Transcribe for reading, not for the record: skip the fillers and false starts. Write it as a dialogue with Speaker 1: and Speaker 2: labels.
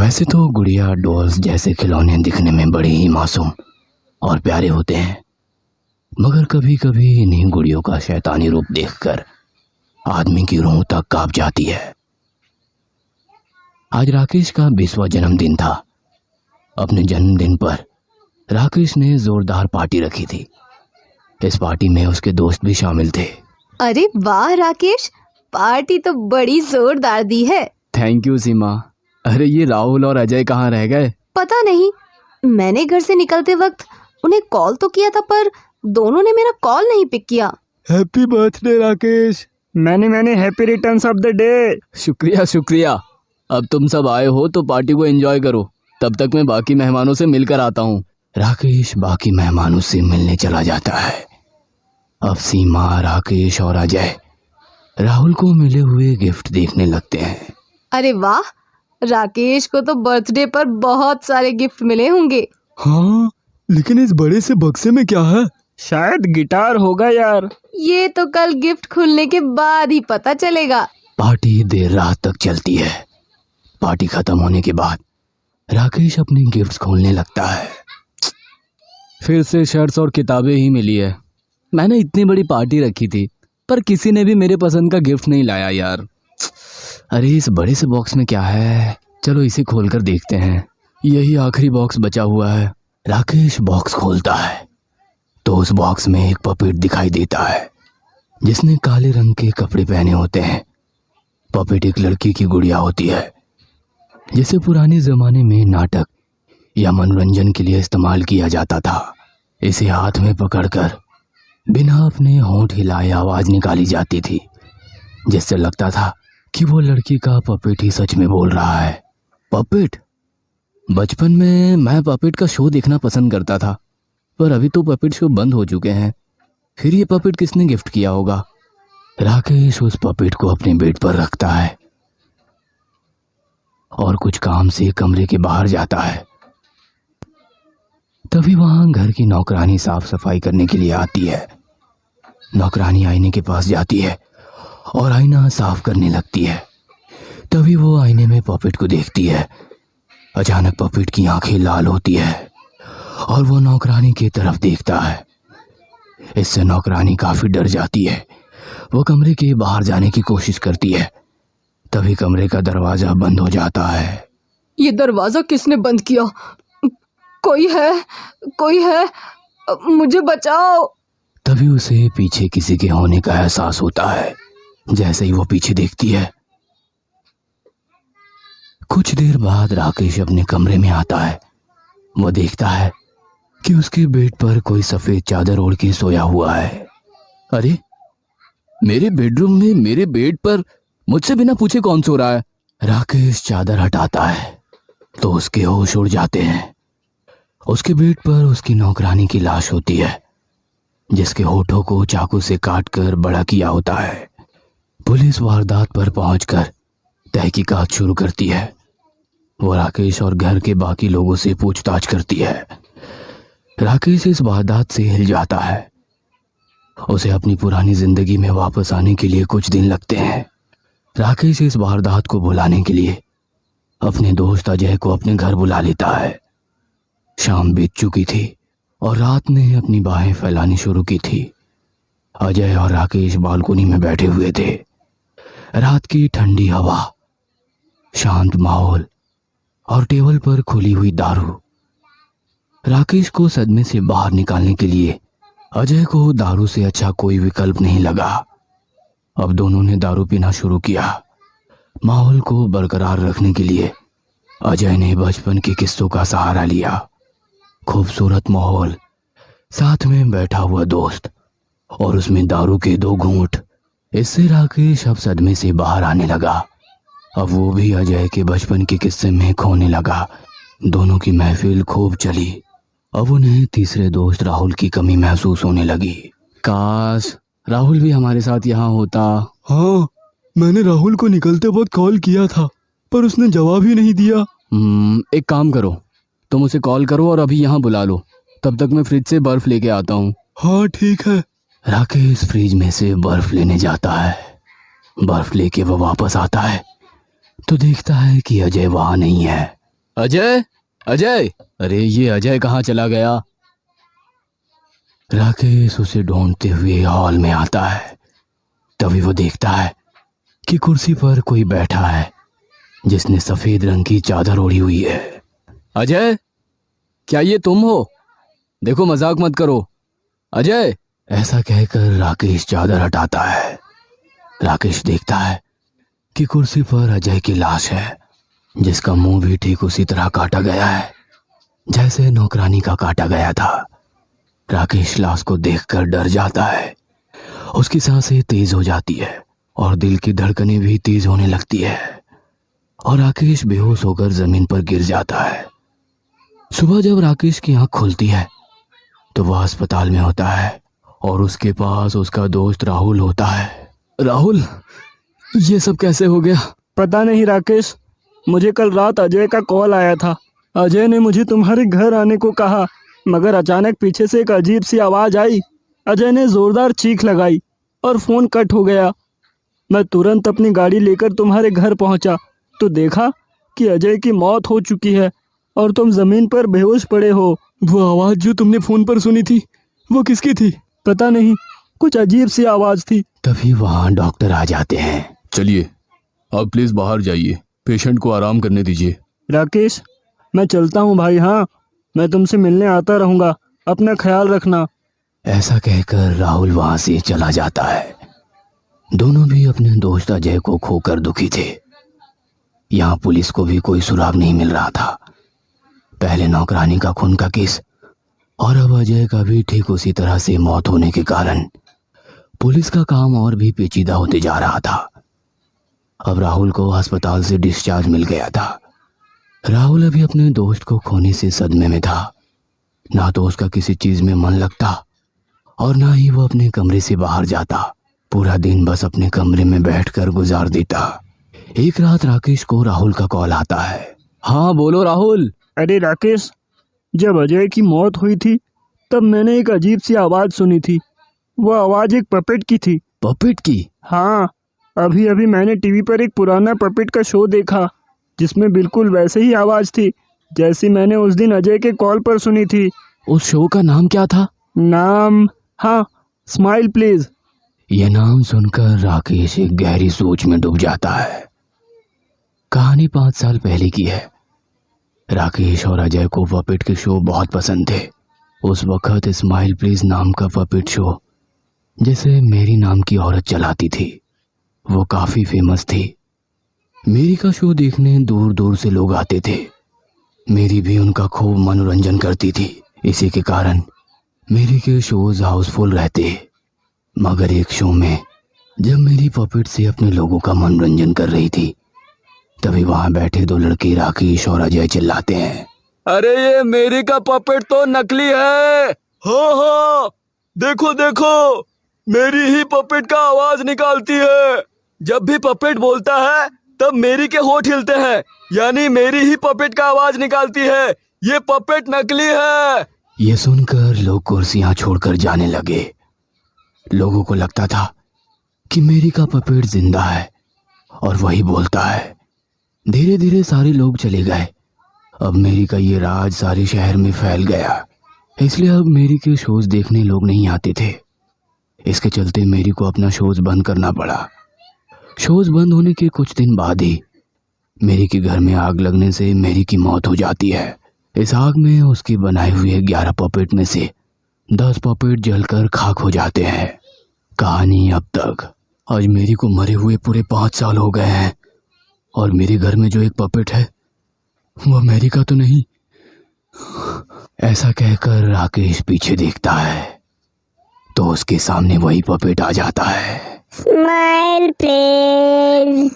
Speaker 1: वैसे तो गुड़िया डॉल्स जैसे खिलौने दिखने में बड़े ही मासूम और प्यारे होते हैं, मगर कभी कभी इन्हीं गुड़ियों का शैतानी रूप देखकर आदमी की रूह तक कांप जाती है। आज राकेश का 20वां जन्मदिन था। अपने जन्मदिन पर राकेश ने जोरदार पार्टी रखी थी। इस पार्टी में उसके दोस्त भी शामिल थे।
Speaker 2: अरे वाह राकेश, पार्टी तो बड़ी जोरदार दी है।
Speaker 1: थैंक यू सीमा। अरे ये राहुल और अजय कहाँ रह गए?
Speaker 2: पता नहीं, मैंने घर से निकलते वक्त उन्हें कॉल तो किया था पर दोनों ने मेरा कॉल नहीं पिक किया।
Speaker 3: Happy birthday Rakesh. मैंने happy returns of the day.
Speaker 1: शुक्रिया शुक्रिया। अब तुम सब आए हो तो पार्टी को एंजॉय करो, तब तक मैं बाकी मेहमानों से मिलकर आता हूँ। राकेश बाकी मेहमानों से मिलने चला जाता है। अब सीमा, राकेश और अजय राहुल को मिले हुए गिफ्ट देखने लगते हैं।
Speaker 2: अरे वाह, राकेश को तो बर्थडे पर बहुत सारे गिफ्ट मिले होंगे।
Speaker 3: हाँ, लेकिन इस बड़े से बक्से में क्या है? शायद गिटार होगा यार।
Speaker 2: ये तो कल गिफ्ट खुलने के बाद ही पता चलेगा।
Speaker 1: पार्टी देर रात तक चलती है। पार्टी खत्म होने के बाद राकेश अपने गिफ्ट्स खोलने लगता है। फिर से शर्ट्स और किताबें ही मिली है। मैंने इतनी बड़ी पार्टी रखी थी पर किसी ने भी मेरे पसंद का गिफ्ट नहीं लाया यार। अरे इस बड़े से बॉक्स में क्या है? चलो इसे खोलकर देखते हैं। यही आखिरी बॉक्स बचा हुआ है। राकेश बॉक्स खोलता है तो उस बॉक्स में एक पपेट दिखाई देता है जिसने काले रंग के कपड़े पहने होते हैं। पपेट एक लड़की की गुड़िया होती है जिसे पुराने जमाने में नाटक या मनोरंजन के लिए इस्तेमाल किया जाता था। इसे हाथ में पकड़कर बिना अपने होंठ हिलाए आवाज निकाली जाती थी, जिससे लगता था कि वो लड़की का पपेट ही सच में बोल रहा है। पपेट? बचपन में मैं पपेट का शो देखना पसंद करता था, पर अभी तो पपेट शो बंद हो चुके हैं। फिर ये पपेट किसने गिफ्ट किया होगा? राकेश उस पपेट को अपने बेड पर रखता है और कुछ काम से कमरे के बाहर जाता है। तभी वहां घर की नौकरानी साफ सफाई करने के लिए आती है। नौकरानी आईने के पास जाती है और आईना साफ करने लगती है। तभी वो आईने में पपेट को देखती है। अचानक पपेट की आंखें लाल होती है और वो नौकरानी की तरफ देखता है। इससे नौकरानी काफी डर जाती है। वो कमरे के बाहर जाने की कोशिश करती है। तभी कमरे का दरवाजा बंद हो जाता है।
Speaker 2: ये दरवाजा किसने बंद किया? कोई है, मुझे बचाओ।
Speaker 1: तभी उसे पीछे किसी के होने का एहसास होता है। जैसे ही वो पीछे देखती है, कुछ देर बाद राकेश अपने कमरे में आता है। वो देखता है कि उसके बेड पर कोई सफेद चादर ओढ़ के सोया हुआ है। अरे, मेरे बेडरूम में मेरे बेड पर मुझसे बिना पूछे कौन सो रहा है? राकेश चादर हटाता है तो उसके होश उड़ जाते हैं। उसके बेड पर उसकी नौकरानी की लाश होती है जिसके होठों को चाकू से काटकर बड़ा किया होता है। पुलिस वारदात पर पहुंचकर तहकीकात शुरू करती है। वो राकेश और घर के बाकी लोगों से पूछताछ करती है। राकेश इस वारदात से हिल जाता है। उसे अपनी पुरानी जिंदगी में वापस आने के लिए कुछ दिन लगते हैं। राकेश इस वारदात को भुलाने के लिए अपने दोस्त अजय को अपने घर बुला लेता है। शाम बीत चुकी थी और रात ने अपनी बाहें फैलानी शुरू की थी। अजय और राकेश बालकोनी में बैठे हुए थे। रात की ठंडी हवा, शांत माहौल और टेबल पर खुली हुई दारू। राकेश को सदमे से बाहर निकालने के लिए अजय को दारू से अच्छा कोई विकल्प नहीं लगा। अब दोनों ने दारू पीना शुरू किया। माहौल को बरकरार रखने के लिए अजय ने बचपन के किस्सों का सहारा लिया। खूबसूरत माहौल, साथ में बैठा हुआ दोस्त और उसमें दारू के 2 घूंट। इससे राकेश अब सदमे से बाहर आने लगा। अब वो भी अजय के बचपन के किस्से में खोने लगा। दोनों की महफिल खूब चली। अब उन्हें तीसरे दोस्त राहुल की कमी महसूस होने लगी। काश राहुल भी हमारे साथ यहाँ होता।
Speaker 3: हाँ, मैंने राहुल को निकलते वक्त कॉल किया था पर उसने जवाब ही नहीं दिया।
Speaker 1: एक काम करो, तुम उसे कॉल करो और अभी यहाँ बुला लो। तब तक मैं फ्रिज से बर्फ लेके आता हूँ।
Speaker 3: हाँ ठीक है।
Speaker 1: राकेश फ्रिज में से बर्फ लेने जाता है। बर्फ लेके वो वापस आता है तो देखता है कि अजय वहां नहीं है। अजय, अजय, अरे ये अजय कहाँ चला गया? राकेश उसे ढूंढते हुए हॉल में आता है। तभी वो देखता है कि कुर्सी पर कोई बैठा है जिसने सफेद रंग की चादर ओढ़ी हुई है। अजय, क्या ये तुम हो? देखो मजाक मत करो। अजय, ऐसा कहकर राकेश चादर हटाता है। राकेश देखता है कि कुर्सी पर अजय की लाश है, जिसका मुंह भी ठीक उसी तरह काटा गया है जैसे नौकरानी का काटा गया था। राकेश लाश को देखकर डर जाता है। उसकी सांसें तेज हो जाती है और दिल की धड़कनें भी तेज होने लगती है और राकेश बेहोश होकर जमीन पर गिर जाता है। सुबह जब राकेश की आंख खुलती है तो वह अस्पताल में होता है और उसके पास उसका दोस्त राहुल होता है। राहुल, ये सब कैसे हो गया?
Speaker 3: पता नहीं राकेश, मुझे कल रात अजय का कॉल आया था। अजय ने मुझे तुम्हारे घर आने को कहा, मगर अचानक पीछे से एक अजीब सी आवाज़ आई। अजय ने ज़ोरदार चीख लगाई और फ़ोन कट हो गया। मैं तुरंत अपनी गाड़ी लेकर तुम्हारे घर पहुंचा तो देखा कि अजय की मौत हो चुकी है और तुम ज़मीन पर बेहोश पड़े हो। वो आवाज़ जो तुमने फ़ोन पर सुनी थी, वो किसकी थी? पता नहीं, कुछ अजीब सी आवाज़ थी।
Speaker 1: तभी वहां डॉक्टर आ जाते हैं। चलिए, आप प्लीज बाहर जाइए, पेशेंट को आराम करने दीजिए।
Speaker 3: राकेश, मैं चलता हूँ भाई। हाँ, मैं तुमसे मिलने आता रहूँगा, अपना ख्याल रखना।
Speaker 1: ऐसा कहकर राहुल वहां से चला जाता है। दोनों भी अपने दोस्त अजय को खोकर दुखी थे। यहाँ पुलिस को भी कोई सुराग नहीं मिल रहा था। पहले नौकरानी का खून का केस और अब अजय का भी ठीक उसी तरह से मौत होने के कारण पुलिस का काम और भी पेचीदा होते जा रहा था। अब राहुल को अस्पताल से डिस्चार्ज मिल गया था। राहुल अभी अपने दोस्त को खोने से सदमे में था। ना तो उसका किसी चीज में मन लगता और ना ही वो अपने कमरे से बाहर जाता। पूरा दिन बस अपने कमरे में बैठकर गुजार देता। एक रात राकेश को राहुल का कॉल आता है। हाँ बोलो राहुल।
Speaker 3: अरे राकेश, जब अजय की मौत हुई थी तब मैंने एक अजीब सी आवाज़ सुनी थी। वो आवाज़ एक पपेट की थी।
Speaker 1: पपेट की?
Speaker 3: हाँ, अभी अभी मैंने टीवी पर एक पुराना पपेट का शो देखा जिसमें बिल्कुल वैसे ही आवाज़ थी जैसी मैंने उस दिन अजय के कॉल पर सुनी थी।
Speaker 1: उस शो का नाम क्या था?
Speaker 3: नाम, हाँ, स्माइल प्लीज।
Speaker 1: यह नाम सुनकर राकेश एक गहरी सोच में डूब जाता है। कहानी 5 साल पहले की है। राकेश और अजय को पपेट के शो बहुत पसंद थे। उस वक्त स्माइल प्लीज नाम का पपेट शो, जिसे मेरी नाम की औरत चलाती थी, वो काफी फेमस थी। मेरी का शो देखने दूर दूर से लोग आते थे। मेरी भी उनका खूब मनोरंजन करती थी। इसी के कारण मेरी के शोज हाउसफुल रहते। मगर एक शो में जब मेरी पपेट से अपने लोगों का मनोरंजन कर रही थी, तभी वहां बैठे 2 लड़के राकेश और अजय चिल्लाते हैं, अरे ये मेरी का पपेट तो नकली है।
Speaker 3: हाँ हाँ, देखो देखो, मेरी ही पपेट का आवाज निकालती है। जब भी पपेट बोलता है तब मेरी के होठ हिलते हैं, यानी मेरी ही पपेट का आवाज निकालती है। ये पपेट नकली है।
Speaker 1: ये सुनकर लोग कुर्सियां छोड़कर जाने लगे। लोगों को लगता था कि मेरी का पपेट जिंदा है और वही बोलता है। धीरे धीरे सारे लोग चले गए। अब मेरी का ये राज सारे शहर में फैल गया, इसलिए अब मेरी के शोज देखने लोग नहीं आते थे। इसके चलते मेरी को अपना शोज बंद करना पड़ा। शोज बंद होने के कुछ दिन बाद ही मेरी के घर में आग लगने से मेरी की मौत हो जाती है। इस आग में उसके बनाए हुए 11 पपेट में से 10 पपेट जलकर खाक हो जाते हैं। कहानी अब तक। आज मेरी को मरे हुए पूरे 5 साल हो गए हैं और मेरे घर में जो एक पपेट है वो अमेरिका तो नहीं। ऐसा कहकर राकेश पीछे देखता है तो उसके सामने वही पपेट आ जाता है।
Speaker 4: Smile please.